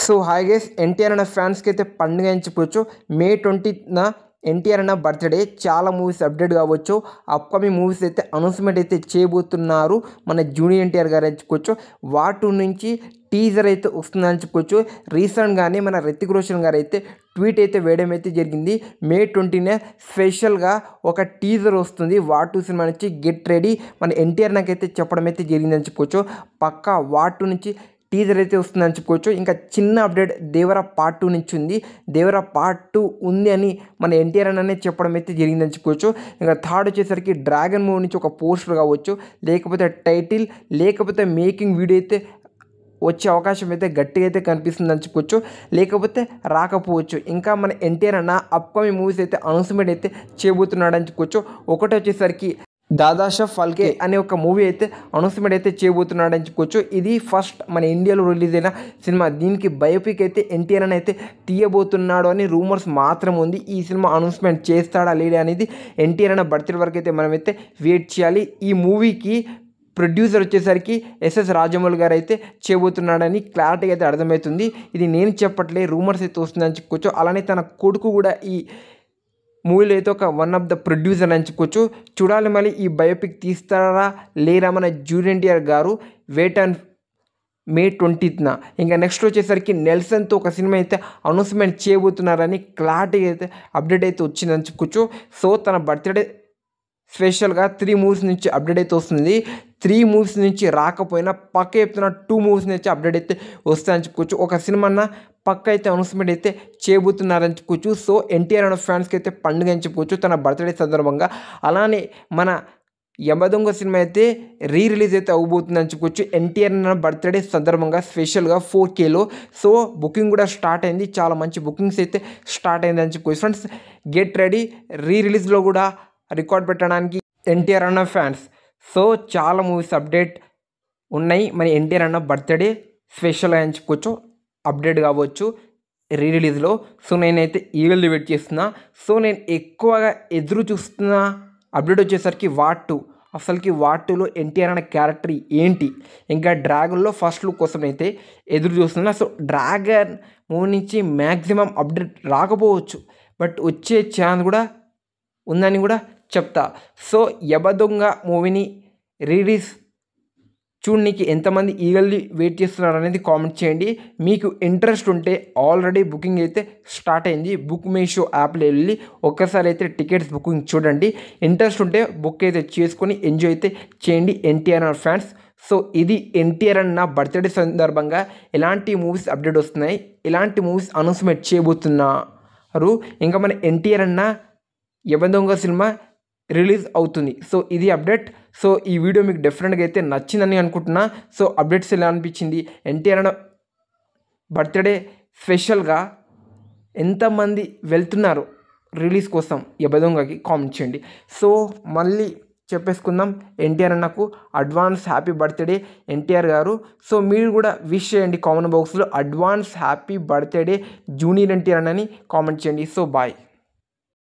So hi guys, NTR అన్న ఫ్యాన్స్కి అయితే పండుగ అని చెప్పొచ్చు. మే 20న ఎన్టీఆర్ అన్న బర్త్డే. చాలా మూవీస్ అప్డేట్ కావచ్చు. అప్కమింగ్ మూవీస్ అయితే అనౌన్స్మెంట్ అయితే చేయబోతున్నారు మన జూనియర్ ఎన్టీఆర్ గారు అని చెప్పుకోవచ్చు. వాటి నుంచి టీజర్ అయితే వస్తుందని చెప్పుకోవచ్చు. రీసెంట్గానే మన రితిక్ రోషన్ గారు అయితే ట్వీట్ అయితే వేయడం అయితే జరిగింది. మే 20న స్పెషల్గా ఒక టీజర్ వస్తుంది వాటు సినిమా నుంచి, గెట్ రెడీ మన ఎన్టీఆర్ నాకైతే చెప్పడం అయితే జరిగిందని చెప్పుకోవచ్చు. పక్కా వాటు నుంచి టీజర్ అయితే వస్తుందని చెప్పుకోవచ్చు. ఇంకా చిన్న అప్డేట్ దేవర పార్ట్ 2 నుంచి ఉంది. దేవర పార్ట్ 2 ఉంది అని మన ఎన్టీఆర్ అనే చెప్పడం అయితే జరిగిందని చెప్పుకోవచ్చు. ఇంకా థర్డ్ వచ్చేసరికి డ్రాగన్ మూవీ నుంచి ఒక పోస్టర్ కావచ్చు, లేకపోతే టైటిల్, లేకపోతే మేకింగ్ వీడియో అయితే వచ్చే అవకాశం అయితే గట్టిగా అయితే కనిపిస్తుందని చెప్పుకోవచ్చు. లేకపోతే రాకపోవచ్చు. ఇంకా మన ఎన్టీఆర్ అన్న అప్కమింగ్ మూవీస్ అయితే అనౌన్స్మెంట్ అయితే చేయబోతున్నాడని చెప్పుకోవచ్చు. ఒకటి వచ్చేసరికి దాదాషా ఫల్కే అనే ఒక మూవీ అయితే అనౌన్స్మెంట్ అయితే చేయబోతున్నాడని చెప్పుకోవచ్చు. ఇది ఫస్ట్ మన ఇండియాలో రిలీజ్ అయిన సినిమా. దీనికి బయోపిక్ అయితే ఎన్టీఆర్ అని అయితే తీయబోతున్నాడు అని రూమర్స్ మాత్రం ఉంది. ఈ సినిమా అనౌన్స్మెంట్ చేస్తాడా లేడా అనేది ఎన్టీఆర్ అన్న బర్త్డే వరకు అయితే మనమైతే వెయిట్ చేయాలి. ఈ మూవీకి ప్రొడ్యూసర్ వచ్చేసరికి ఎస్ఎస్ రాజమౌళి గారు అయితే చేయబోతున్నాడని క్లారిటీగా అయితే అర్థమవుతుంది. ఇది నేను చెప్పట్లే, రూమర్స్ అయితే వస్తుందని చెప్పుకోవచ్చు. అలానే తన కొడుకు కూడా ఈ మూవీలో అయితే ఒక వన్ ఆఫ్ ద ప్రొడ్యూసర్ అని చెప్పుకోవచ్చు. చూడాలి మళ్ళీ ఈ బయోపిక్ తీస్తారా లేరా మన జూనియర్ ఎన్టీఆర్ గారు. వెయిట్ అండ్ మే 20న. ఇంకా నెక్స్ట్ వచ్చేసరికి నెల్సన్తో ఒక సినిమా అయితే అనౌన్స్మెంట్ చేయబోతున్నారని క్లారిటీగా అయితే అప్డేట్ అయితే వచ్చిందని చెప్పుకోవచ్చు. సో తన బర్త్డే స్పెషల్గా 3 మూవీస్ నుంచి అప్డేట్ అయితే వస్తుంది. 3 మూవీస్ నుంచి రాకపోయినా పక్క చెప్తున్న 2 మూవీస్ నుంచి అప్డేట్ అయితే వస్తాయని చెప్పుకోవచ్చు. ఒక సినిమా పక్క అయితే అనౌన్స్మెంట్ అయితే చేయబోతున్నారని చెప్పుకోవచ్చు. సో ఎన్టీఆర్ అన్న ఫ్యాన్స్కి అయితే పండుగ అని చెప్పుకోవచ్చు తన బర్త్డే సందర్భంగా. అలానే మన యమదొంగ సినిమా అయితే రిలీజ్ అయితే అవ్వబోతుందని చెప్పుకోవచ్చు ఎన్టీఆర్ అన్న బర్త్డే సందర్భంగా స్పెషల్గా 4Kలో. సో బుకింగ్ కూడా స్టార్ట్ అయింది. చాలా మంచి బుకింగ్స్ అయితే స్టార్ట్ అయిందని చెప్పుకోవచ్చు ఫ్రెండ్స్. గెట్ రెడీ రిలీజ్లో కూడా రికార్డ్ పెట్టడానికి ఎన్టీఆర్ అన్న ఫ్యాన్స్. సో చాలా మూవీస్ అప్డేట్ ఉన్నాయి మన ఎన్టీఆర్ అన్న బర్త్డే స్పెషల్ అని చెప్పుకోవచ్చు. అప్డేట్ కావచ్చు రిలీజ్లో. సో నేనైతే ఈగల్ని వెయిట్ చేస్తున్నా. సో నేను ఎక్కువగా ఎదురు చూస్తున్న అప్డేట్ వచ్చేసరికి వాటు. అసలుకి వాటులో ఎన్టీఆర్ అన్న క్యారెక్టర్ ఏంటి, ఇంకా డ్రాగన్లో ఫస్ట్ లుక్ కోసం అయితే ఎదురు చూస్తున్నా. సో డ్రాగన్ మూవీ నుంచి మ్యాక్సిమం అప్డేట్ రాకపోవచ్చు, బట్ వచ్చే ఛాన్స్ కూడా ఉందని కూడా చెప్తా. సో యమదొంగ మూవీని రిలీజ్ చూడడానికి ఎంతమంది ఈగల్ని వెయిట్ చేస్తున్నారు అనేది కామెంట్ చేయండి. మీకు ఇంట్రెస్ట్ ఉంటే ఆల్రెడీ బుకింగ్ అయితే స్టార్ట్ అయింది. బుక్ మై షో యాప్లో వెళ్ళి ఒక్కసారి అయితే టికెట్స్ బుకింగ్ చూడండి. ఇంట్రెస్ట్ ఉంటే బుక్ అయితే చేసుకొని ఎంజాయ్ అయితే చేయండి ఎన్టీఆర్ ఫ్యాన్స్. సో ఇది ఎన్టీఆర్ అన్న బర్త్డే సందర్భంగా ఎలాంటి మూవీస్ అప్డేట్ వస్తున్నాయి, ఎలాంటి మూవీస్ అనౌన్స్మెంట్ చేయబోతున్నారు, ఇంకా మన ఎన్టీఆర్ అన్న యమదొంగ సినిమా రిలీజ్ అవుతుంది. సో ఇది అప్డేట్. సో ఈ వీడియో మీకు డెఫినెట్గా అయితే నచ్చిందని అనుకుంటున్నా. సో అప్డేట్స్ ఎలా అనిపించింది, ఎన్టీఆర్ అన్న బర్త్డే స్పెషల్గా ఎంతమంది వెళ్తున్నారు రిలీజ్ కోసం యమదొంగకి కామెంట్ చేయండి. సో మళ్ళీ చెప్పేసుకుందాం, ఎన్టీఆర్ అన్నకు అడ్వాన్స్ హ్యాపీ బర్త్డే ఎన్టీఆర్ గారు. సో మీరు కూడా విష్ చేయండి కామెంట్ బాక్స్లో, advance happy birthday junior NTR అని కామెంట్ చేయండి. So bye.